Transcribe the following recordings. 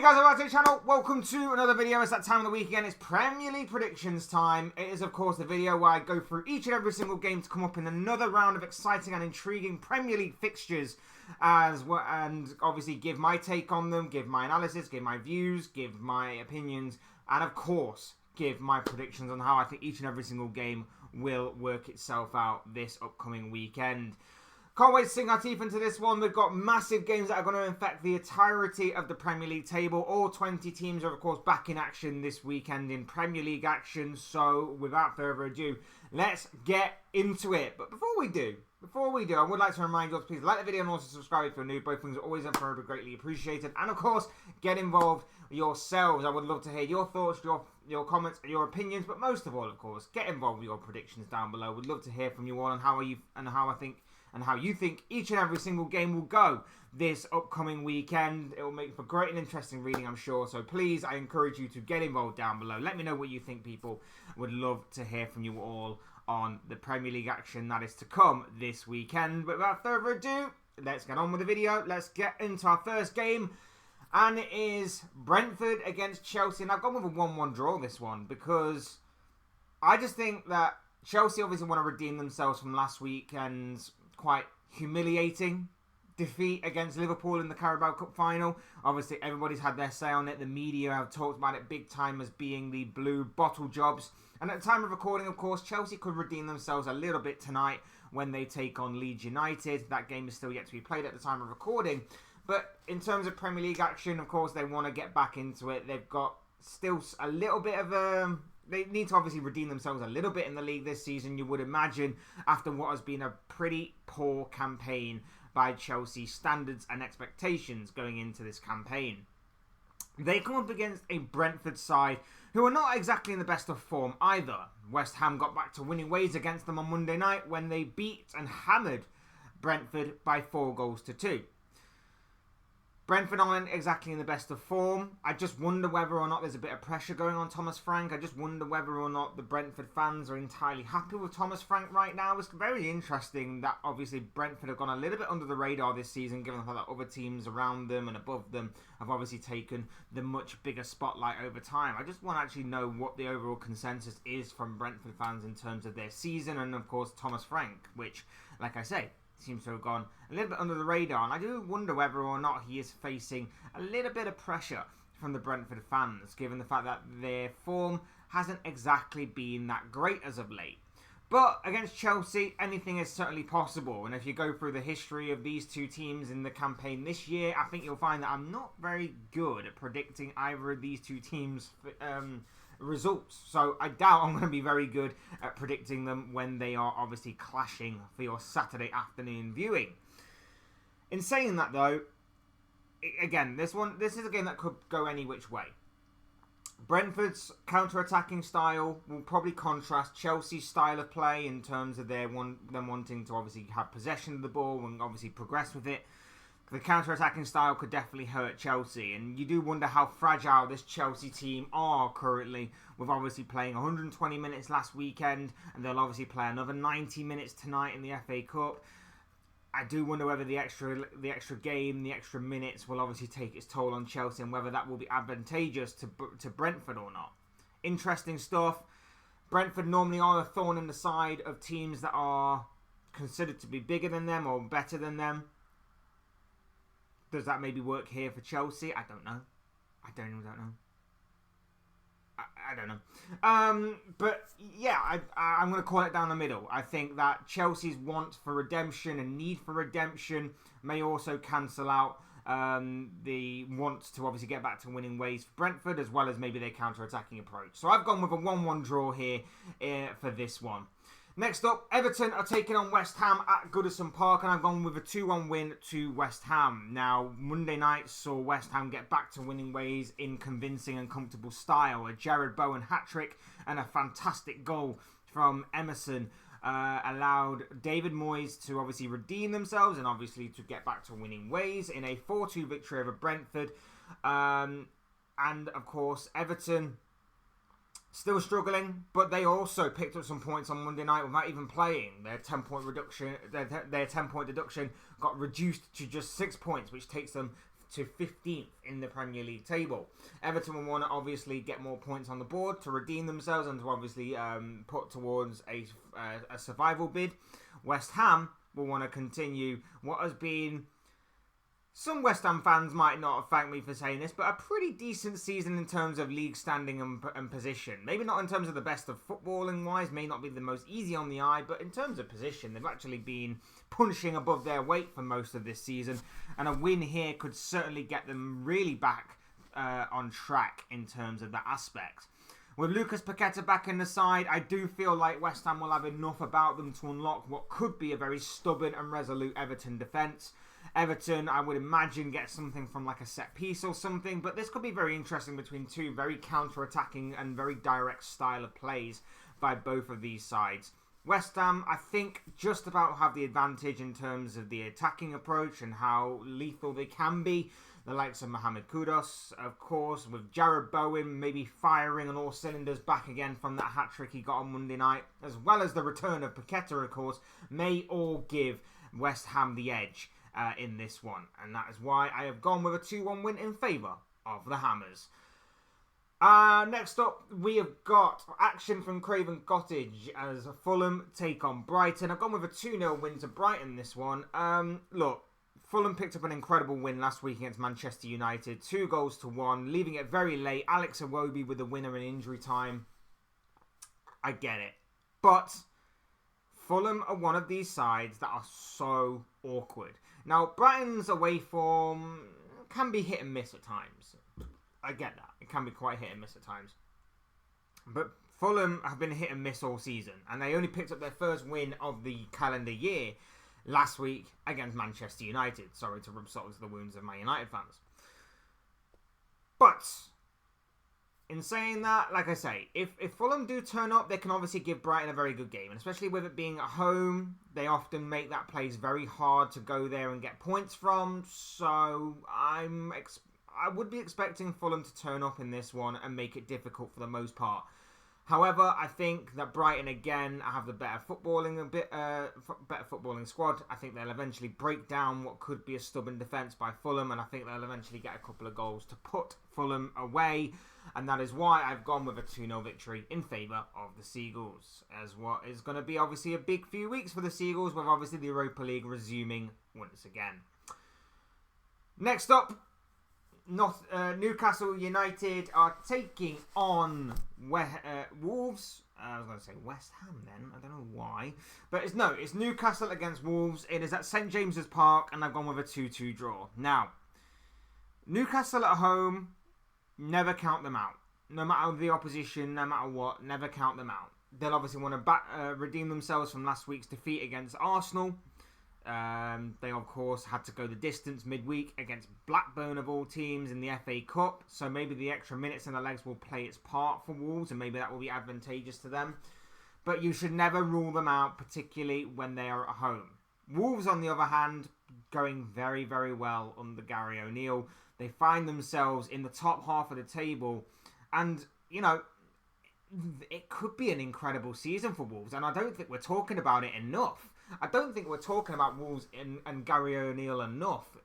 guys, welcome to the channel. Welcome to another video. It's that time of the week again. It's Premier League predictions time. It is, of course, the video where I go through each and every single game to come up in another round of exciting and intriguing Premier League fixtures, as well, and obviously give my take on them, give my analysis, give my views, give my opinions, and of course, give my predictions on how I think each and every single game will work itself out this upcoming weekend. Can't wait to sink our teeth into this one. We've got massive games that are going to affect the entirety of the Premier League table. All 20 teams are, of course, back in action this weekend in Premier League action. So, without further ado, let's get into it. But before we do, I would like to remind you to please like the video and also subscribe if you're new. Both things are always and forever greatly appreciated. And, of course, get involved yourselves. I would love to hear your thoughts, your comments, your opinions. But most of all, of course, get involved with your predictions down below. We'd love to hear from you all on how you think each and every single game will go this upcoming weekend. It will make for great and interesting reading, I'm sure. So please, I encourage you to get involved down below. Let me know what you think, people. Would love to hear from you all on the Premier League action that is to come this weekend. But without further ado, let's get on with the video. Let's get into our first game. And it is Brentford against Chelsea. And I've gone with a 1-1 draw this one because I just think that Chelsea obviously want to redeem themselves from last weekend's quite humiliating defeat against Liverpool in the Carabao Cup final. Obviously, everybody's had their say on it. The media have talked about it big time as being the blue bottle jobs. And at the time of recording, of course, Chelsea could redeem themselves a little bit tonight when they take on Leeds United. That game is still yet to be played at the time of recording. But in terms of Premier League action, of course, they want to get back into it. They've got still a little bit of they need to obviously redeem themselves a little bit in the league this season, you would imagine, after what has been a pretty poor campaign by Chelsea standards and expectations going into this campaign. They come up against a Brentford side who are not exactly in the best of form either. West Ham got back to winning ways against them on Monday night when they beat and hammered Brentford by 4-2. Brentford aren't exactly in the best of form. I just wonder whether or not there's a bit of pressure going on Thomas Frank. I just wonder whether or not the Brentford fans are entirely happy with Thomas Frank right now. It's very interesting that obviously Brentford have gone a little bit under the radar this season, given the fact that other teams around them and above them have obviously taken the much bigger spotlight over time. I just want to actually know what the overall consensus is from Brentford fans in terms of their season and, of course, Thomas Frank, which, like I say, seems to have gone a little bit under the radar, and I do wonder whether or not he is facing a little bit of pressure from the Brentford fans, given the fact that their form hasn't exactly been that great as of late. But against Chelsea, anything is certainly possible, and if you go through the history of these two teams in the campaign this year, I think you'll find that I'm not very good at predicting either of these two teams' results. So I doubt I'm going to be very good at predicting them when they are obviously clashing for your Saturday afternoon viewing. In saying that though, again, this is a game that could go any which way. Brentford's counter-attacking style will probably contrast Chelsea's style of play in terms of them wanting to obviously have possession of the ball and obviously progress with it. The counter-attacking style could definitely hurt Chelsea, and you do wonder how fragile this Chelsea team are currently, with obviously playing 120 minutes last weekend, and they'll obviously play another 90 minutes tonight in the FA Cup. I do wonder whether the extra game, the extra minutes will obviously take its toll on Chelsea, and whether that will be advantageous to Brentford or not. Interesting stuff. Brentford normally are a thorn in the side of teams that are considered to be bigger than them or better than them. Does that maybe work here for Chelsea? I don't know. I don't know. But yeah, I'm going to call it down the middle. I think that Chelsea's want for redemption and need for redemption may also cancel out the want to obviously get back to winning ways for Brentford, as well as maybe their counter-attacking approach. So I've gone with a 1-1 draw here for this one. Next up, Everton are taking on West Ham at Goodison Park, and I've gone with a 2-1 win to West Ham. Now, Monday night saw West Ham get back to winning ways in convincing and comfortable style. A Jared Bowen hat-trick and a fantastic goal from Emerson allowed David Moyes to obviously redeem themselves and obviously to get back to winning ways in a 4-2 victory over Brentford. And, of course, Everton still struggling, but they also picked up some points on Monday night without even playing. Their 10-point reduction, their 10-point deduction got reduced to just 6 points, which takes them to 15th in the Premier League table. Everton will want to obviously get more points on the board to redeem themselves and to obviously put towards a survival bid. West Ham will want to continue what has been... Some West Ham fans might not have thanked me for saying this, but a pretty decent season in terms of league standing and position. Maybe not in terms of the best of footballing-wise, may not be the most easy on the eye, but in terms of position, they've actually been punching above their weight for most of this season, and a win here could certainly get them really back on track in terms of that aspect. With Lucas Paqueta back in the side, I do feel like West Ham will have enough about them to unlock what could be a very stubborn and resolute Everton defence. Everton, I would imagine, get something from like a set piece or something, but this could be very interesting between two very counter-attacking and very direct style of plays by both of these sides. West Ham, I think, just about have the advantage in terms of the attacking approach and how lethal they can be. The likes of Mohamed Kudus, of course, with Jarrod Bowen maybe firing on all cylinders back again from that hat-trick he got on Monday night, as well as the return of Paqueta, of course, may all give West Ham the edge in this one, and that is why I have gone with a 2-1 win in favour of the Hammers. Next up, we have got action from Craven Cottage as Fulham take on Brighton. I've gone with a 2-0 win to Brighton this one. Look, Fulham picked up an incredible win last week against Manchester United, 2-1, leaving it very late. Alex Iwobi with the winner in injury time. I get it, but Fulham are one of these sides that are so awkward. Now, Brighton's away form can be hit and miss at times. I get that. It can be quite hit and miss at times. But Fulham have been hit and miss all season, and they only picked up their first win of the calendar year last week against Manchester United. Sorry to rub salt into the wounds of my United fans. But in saying that, like I say, if Fulham do turn up, they can obviously give Brighton a very good game. And especially with it being at home, they often make that place very hard to go there and get points from. So I would be expecting Fulham to turn up in this one and make it difficult for the most part. However, I think that Brighton again have the better footballing squad. I think they'll eventually break down what could be a stubborn defence by Fulham, and I think they'll eventually get a couple of goals to put Fulham away. And that is why I've gone with a 2-0 victory in favour of the Seagulls, as what is going to be obviously a big few weeks for the Seagulls, with obviously the Europa League resuming once again. Next up, Newcastle United are taking on Wolves. I was going to say West Ham then. I don't know why. But it's Newcastle against Wolves. It is at St James's Park, and I've gone with a 2-2 draw. Now, Newcastle at home, never count them out. No matter the opposition, no matter what, never count them out. They'll obviously want to redeem themselves from last week's defeat against Arsenal. They, of course, had to go the distance midweek against Blackburn, of all teams, in the FA Cup. So maybe the extra minutes in the legs will play its part for Wolves, and maybe that will be advantageous to them. But you should never rule them out, particularly when they are at home. Wolves, on the other hand, going very, very well under Gary O'Neill. They find themselves in the top half of the table. And, you know, it could be an incredible season for Wolves. And I don't think we're talking about it enough. I don't think we're talking about Wolves and Gary O'Neill enough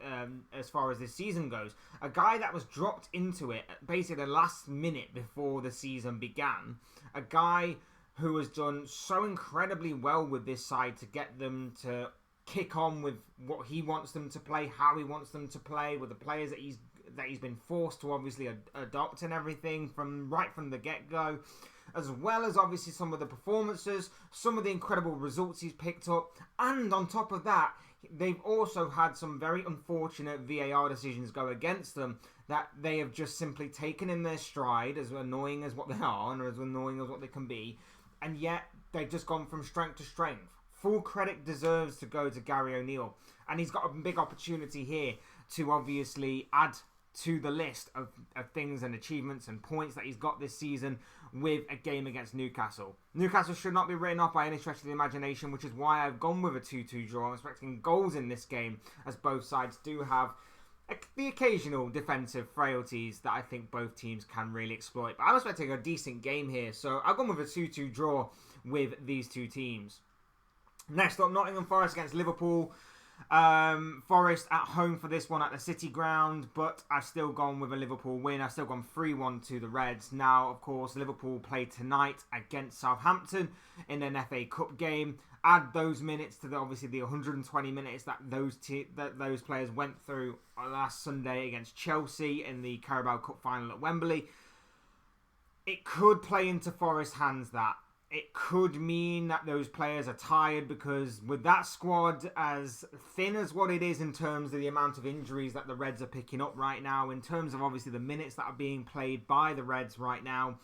as far as this season goes. A guy that was dropped into it basically the last minute before the season began. A guy who has done so incredibly well with this side to get them to kick on with what he wants them to play, how he wants them to play, with the players that he's been forced to obviously adopt and everything right from the get-go. As well as obviously some of the performances, some of the incredible results he's picked up. And on top of that, they've also had some very unfortunate VAR decisions go against them that they have just simply taken in their stride, as annoying as what they are and as annoying as what they can be. And yet, they've just gone from strength to strength. Full credit deserves to go to Gary O'Neill. And he's got a big opportunity here to obviously add to the list of things and achievements and points that he's got this season with a game against Newcastle. Newcastle should not be written off by any stretch of the imagination, which is why I've gone with a 2-2 draw. I'm expecting goals in this game, as both sides do have the occasional defensive frailties that I think both teams can really exploit. But I'm expecting a decent game here, so I've gone with a 2-2 draw with these two teams. Next up, Nottingham Forest against Liverpool. Forest at home for this one at the City Ground, but I've still gone with a Liverpool win. I've still gone 3-1 to the Reds. Now, of course, Liverpool play tonight against Southampton in an FA Cup game. Add those minutes to obviously the 120 minutes that those players went through last Sunday against Chelsea in the Carabao Cup final at Wembley. It could play into Forest's hands that. It could mean that those players are tired because with that squad as thin as what it is in terms of the amount of injuries that the Reds are picking up right now, in terms of obviously the minutes that are being played by the Reds right now,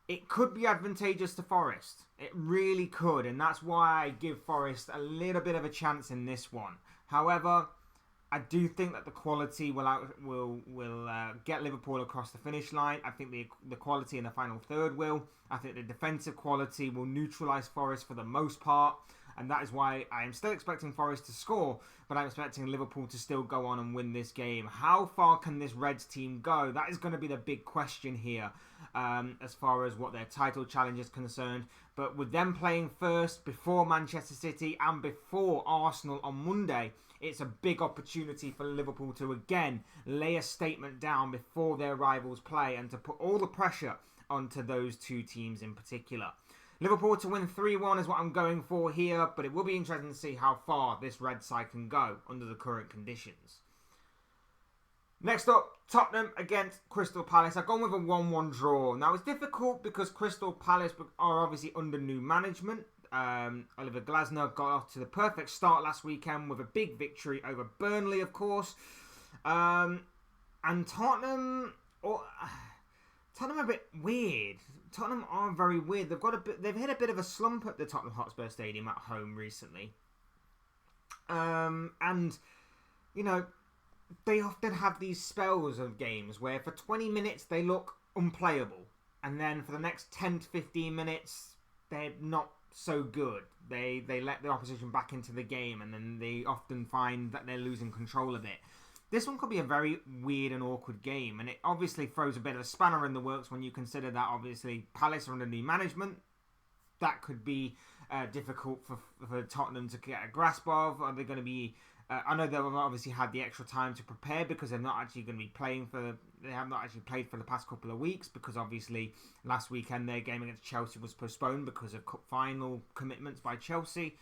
it could be advantageous to Forest. It really could, and that's why I give Forest a little bit of a chance in this one. However, I do think that the quality will get Liverpool across the finish line. I think the quality in the final third will. I think the defensive quality will neutralise Forest for the most part. And that is why I am still expecting Forest to score, but I'm expecting Liverpool to still go on and win this game. How far can this Reds team go? That is going to be the big question here as far as what their title challenge is concerned. But with them playing first before Manchester City and before Arsenal on Monday, it's a big opportunity for Liverpool to again lay a statement down before their rivals play and to put all the pressure onto those two teams in particular. Liverpool to win 3-1 is what I'm going for here, but it will be interesting to see how far this red side can go under the current conditions. Next up, Tottenham against Crystal Palace. I've gone with a 1-1 draw. Now, it's difficult because Crystal Palace are obviously under new management. Oliver Glasner got off to the perfect start last weekend with a big victory over Burnley, of course. And Tottenham are a bit weird. Tottenham are very weird. They've hit a bit of a slump at the Tottenham Hotspur Stadium at home recently. And you know, they often have these spells of games where for 20 minutes they look unplayable, and then for the next 10 to 15 minutes they're not so good. They let the opposition back into the game, and then they often find that they're losing control of it. This one could be a very weird and awkward game, and it obviously throws a bit of a spanner in the works when you consider that obviously Palace are under new management. That could be difficult for Tottenham to get a grasp of. Are they going to be... I know they've obviously had the extra time to prepare because they're not actually going to be playing they have not actually played for the past couple of weeks because obviously last weekend their game against Chelsea was postponed because of cup final commitments by Chelsea.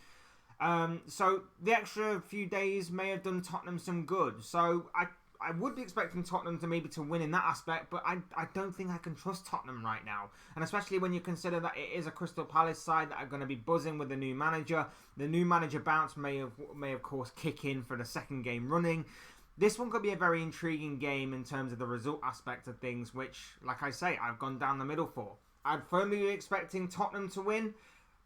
So the extra few days may have done Tottenham some good. So I would be expecting Tottenham to win in that aspect, but I don't think I can trust Tottenham right now. And especially when you consider that it is a Crystal Palace side that are going to be buzzing with the new manager. The new manager bounce may of course kick in for the second game running. This one could be a very intriguing game in terms of the result aspect of things, which, like I say, I've gone down the middle for. I'd firmly be expecting Tottenham to win,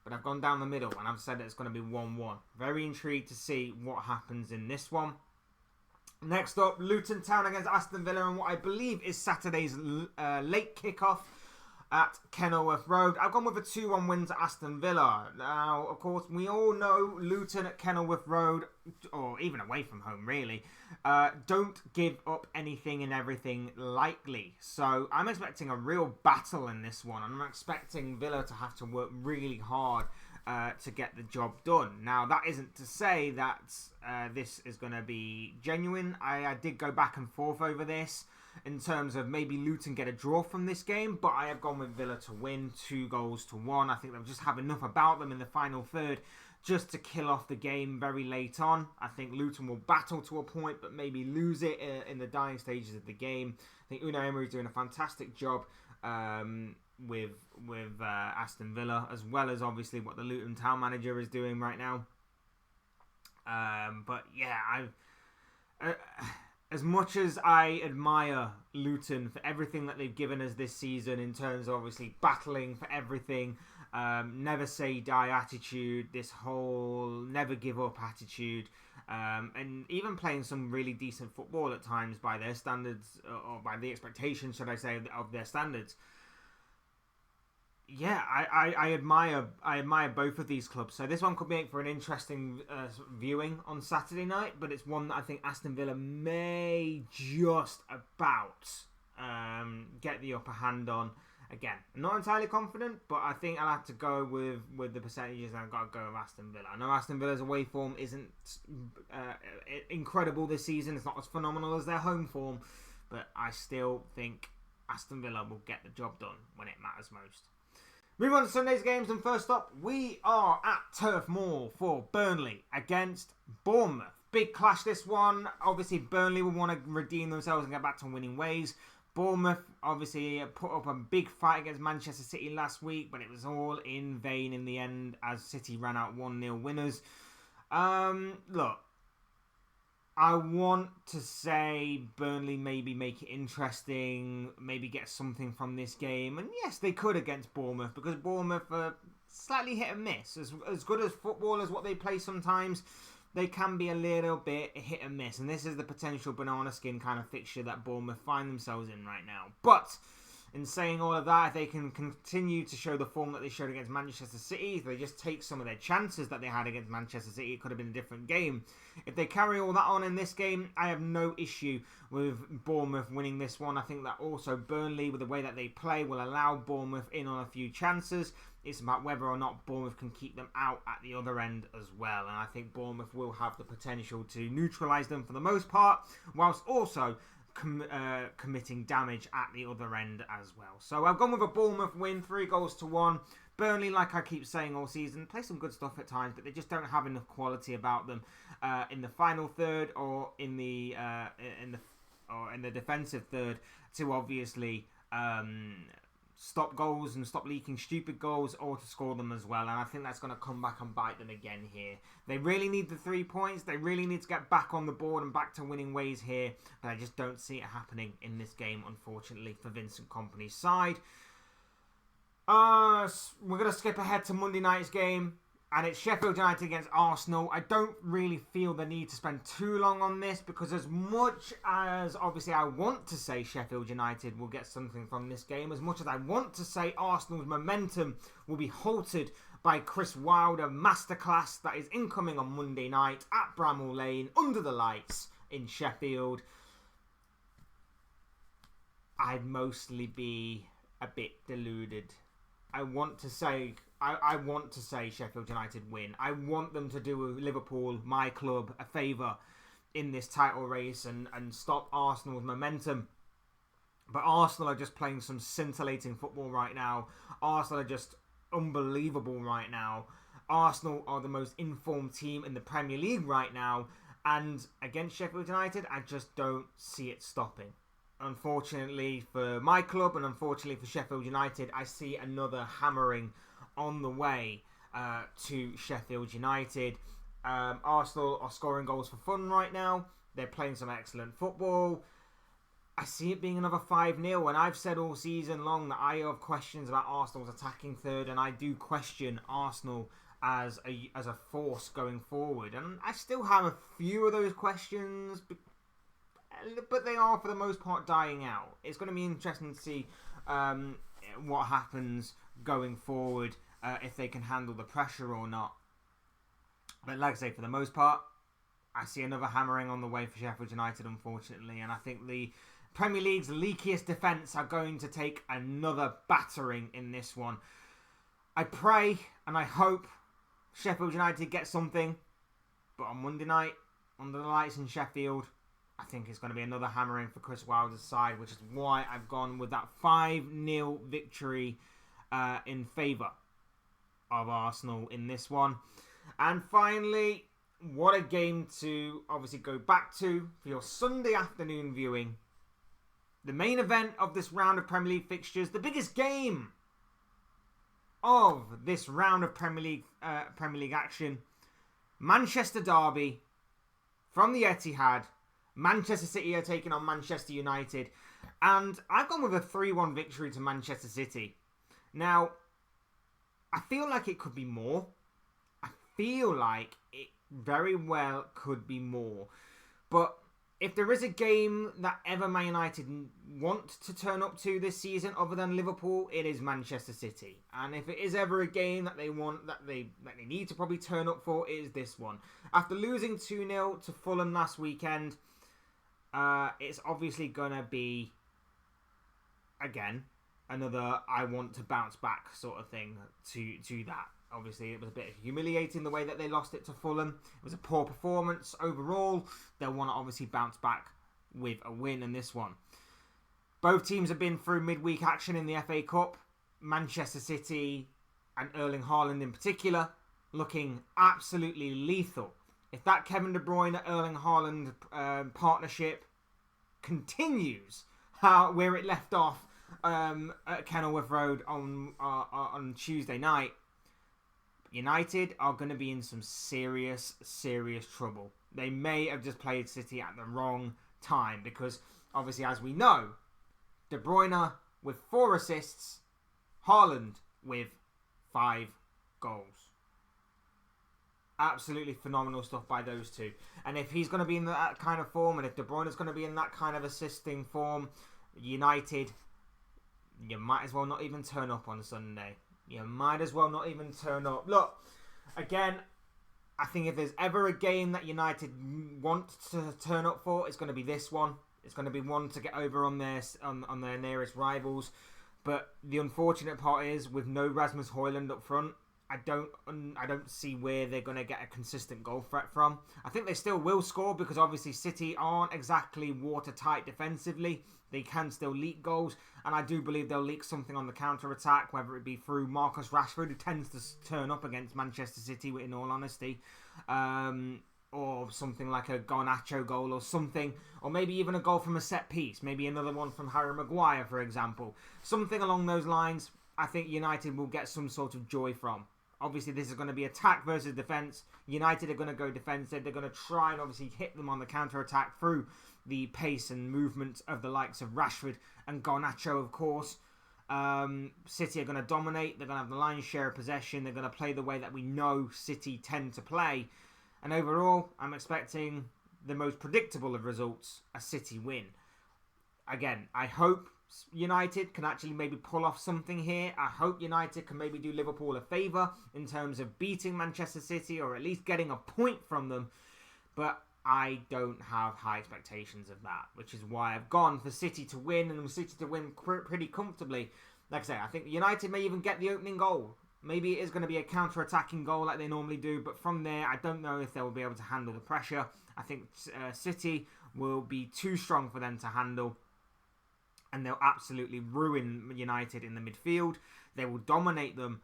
but I've gone down the middle and I've said that it's going to be 1-1. Very intrigued to see what happens in this one. Next up, Luton Town against Aston Villa and what I believe is Saturday's late kickoff at Kenilworth Road. I've gone with a 2-1 win to Aston Villa. Now, of course, we all know Luton at Kenilworth Road, or even away from home really, don't give up anything and everything lightly. So I'm expecting a real battle in this one. I'm expecting Villa to have to work really hard to get the job done. Now, that isn't to say that this is going to be genuine. I did go back and forth over this in terms of maybe Luton get a draw from this game, but I have gone with Villa to win 2-1. I think they'll just have enough about them in the final third just to kill off the game very late on. I think Luton will battle to a point, but maybe lose it in the dying stages of the game. I think Unai Emery is doing a fantastic job with Aston Villa, as well as obviously what the Luton Town manager is doing right now. But yeah, as much as I admire Luton for everything that they've given us this season in terms of obviously battling for everything, never say die attitude, this whole never give up attitude, and even playing some really decent football at times by their standards, or by the expectations, should I say, of their standards. Yeah, I admire both of these clubs. So this one could make for an interesting viewing on Saturday night, but it's one that I think Aston Villa may just about get the upper hand on. Again, I'm not entirely confident, but I think I'll have to go with the percentages, and I've got to go with Aston Villa. I know Aston Villa's away form isn't incredible this season. It's not as phenomenal as their home form, but I still think Aston Villa will get the job done when it matters most. Moving on to Sunday's games, and first up, we are at Turf Moor for Burnley against Bournemouth. Big clash this one. Obviously, Burnley will want to redeem themselves and get back to winning ways. Bournemouth obviously put up a big fight against Manchester City last week, but it was all in vain in the end as City ran out 1-0 winners. Look, I want to say Burnley maybe make it interesting, maybe get something from this game. And yes, they could against Bournemouth, because Bournemouth are slightly hit and miss. As good as football as what they play sometimes, they can be a little bit hit and miss. And this is the potential banana skin kind of fixture that Bournemouth find themselves in right now. But in saying all of that, if they can continue to show the form that they showed against Manchester City, if they just take some of their chances that they had against Manchester City, it could have been a different game. If they carry all that on in this game, I have no issue with Bournemouth winning this one. I think that also Burnley, with the way that they play, will allow Bournemouth in on a few chances. It's about whether or not Bournemouth can keep them out at the other end as well. And I think Bournemouth will have the potential to neutralise them for the most part, whilst also committing damage at the other end as well. So I've gone with a Bournemouth win, 3-1. Burnley, like I keep saying all season, play some good stuff at times, but they just don't have enough quality about them in the final third or in the defensive third to obviously stop goals and stop leaking stupid goals, or to score them as well. And I think that's going to come back and bite them again here. They really need the 3 points. They really need to get back on the board and back to winning ways here. But I just don't see it happening in this game, unfortunately, for Vincent Kompany's side. We're going to skip ahead to Monday night's game. And it's Sheffield United against Arsenal. I don't really feel the need to spend too long on this, because as much as obviously I want to say Sheffield United will get something from this game, as much as I want to say Arsenal's momentum will be halted by Chris Wilder masterclass that is incoming on Monday night at Bramall Lane under the lights in Sheffield, I'd mostly be a bit deluded. I want to say Sheffield United win. I want them to do Liverpool, my club, a favour in this title race and stop Arsenal's momentum. But Arsenal are just playing some scintillating football right now. Arsenal are just unbelievable right now. Arsenal are the most informed team in the Premier League right now. And against Sheffield United, I just don't see it stopping. Unfortunately for my club and unfortunately for Sheffield United, I see another hammering on the way to Sheffield United. Arsenal are scoring goals for fun right now. They're playing some excellent football. I see it being another 5-0, and I've said all season long that I have questions about Arsenal's attacking third, and I do question Arsenal as a force going forward. And I still have a few of those questions, but they are for the most part dying out. It's going to be interesting to see what happens going forward, if they can handle the pressure or not. But like I say, for the most part, I see another hammering on the way for Sheffield United, unfortunately. And I think the Premier League's leakiest defence are going to take another battering in this one. I pray and I hope Sheffield United get something. But on Monday night, under the lights in Sheffield, I think it's going to be another hammering for Chris Wilder's side, which is why I've gone with that 5-0 victory in favour of Arsenal in this one. And finally, what a game to obviously go back to for your Sunday afternoon viewing. The main event of this round of Premier League fixtures, the biggest game of this round of Premier League action. Manchester Derby from the Etihad. Manchester City are taking on Manchester United. And I've gone with a 3-1 victory to Manchester City. Now, I feel like it could be more. I feel like it very well could be more. But if there is a game that ever Man United want to turn up to this season other than Liverpool, it is Manchester City. And if it is ever a game that they want, that they need to probably turn up for, it is this one. After losing 2-0 to Fulham last weekend, it's obviously going to be, again, another I want to bounce back sort of thing to that. Obviously, it was a bit humiliating the way that they lost it to Fulham. It was a poor performance overall. They'll want to obviously bounce back with a win in this one. Both teams have been through midweek action in the FA Cup. Manchester City and Erling Haaland in particular looking absolutely lethal. If that Kevin De Bruyne Erling Haaland partnership continues where it left off at Kenilworth Road on Tuesday night, United are going to be in some serious trouble. They may have just played City at the wrong time because, obviously, as we know, De Bruyne with 4 assists, Haaland with 5 goals. Absolutely phenomenal stuff by those two. And if he's going to be in that kind of form, and if De Bruyne is going to be in that kind of assisting form, United, you might as well not even turn up on Sunday. You might as well not even turn up. Look, again, I think if there's ever a game that United want to turn up for, it's going to be this one. It's going to be one to get over on their nearest rivals. But the unfortunate part is, with no Rasmus Højlund up front, I don't see where they're going to get a consistent goal threat from. I think they still will score because obviously City aren't exactly watertight defensively. They can still leak goals, and I do believe they'll leak something on the counter-attack, whether it be through Marcus Rashford, who tends to turn up against Manchester City, in all honesty, or something like a Garnacho goal or something, or maybe even a goal from a set piece, maybe another one from Harry Maguire, for example. Something along those lines, I think United will get some sort of joy from. Obviously, this is going to be attack versus defence. United are going to go defensive. They're going to try and obviously hit them on the counter-attack through the pace and movement of the likes of Rashford and Garnacho, of course. City are going to dominate. They're going to have the lion's share of possession. They're going to play the way that we know City tend to play. And overall, I'm expecting the most predictable of results, a City win. Again, I hope United can actually maybe pull off something here. I hope United can maybe do Liverpool a favour in terms of beating Manchester City or at least getting a point from them. But I don't have high expectations of that, which is why I've gone for City to win, and City to win pretty comfortably. Like I say, I think United may even get the opening goal. Maybe it is going to be a counter-attacking goal like they normally do, but from there, I don't know if they will be able to handle the pressure. I think City will be too strong for them to handle, and they'll absolutely ruin United in the midfield. They will dominate them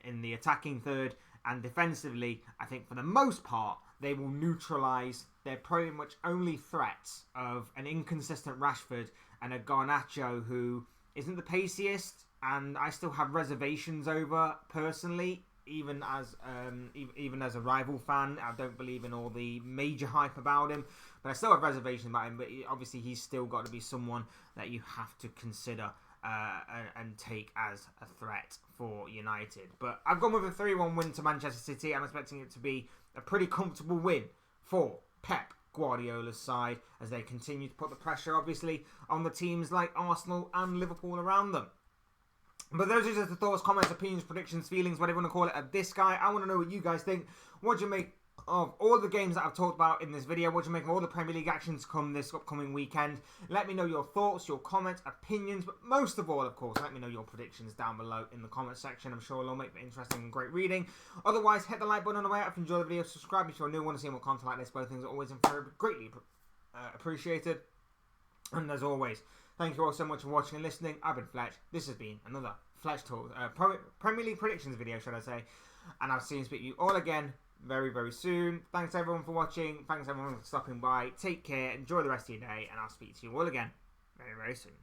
in the attacking third, and defensively, I think for the most part, they will neutralise their pretty much only threats of an inconsistent Rashford and a Garnacho who isn't the paciest, and I still have reservations over personally, even as a rival fan. I don't believe in all the major hype about him, but I still have reservations about him. But obviously, he's still got to be someone that you have to consider and take as a threat for United. But I've gone with a 3-1 win to Manchester City. I'm expecting it to be a pretty comfortable win for Pep Guardiola's side as they continue to put the pressure, obviously, on the teams like Arsenal and Liverpool around them. But those are just the thoughts, comments, opinions, predictions, feelings, whatever you want to call it, of this guy. I want to know what you guys think. What do you make of all the games that I've talked about in this video? What do you make of all the Premier League actions come this upcoming weekend? Let me know your thoughts, your comments, opinions, but most of all, of course, let me know your predictions down below in the comment section. I'm sure it'll make it interesting and great reading. Otherwise, hit the like button on the way out if you enjoy the video. Subscribe if you're new and want to see more content like this. Both things are always greatly appreciated. And as always, thank you all so much for watching and listening. I've been Fletch. This has been another Fletch Talk, Premier League predictions video, should I say. And I'll see and speak to you all again very, very soon. Thanks everyone for watching. Thanks everyone for stopping by. Take care. Enjoy the rest of your day. And I'll speak to you all again very, very soon.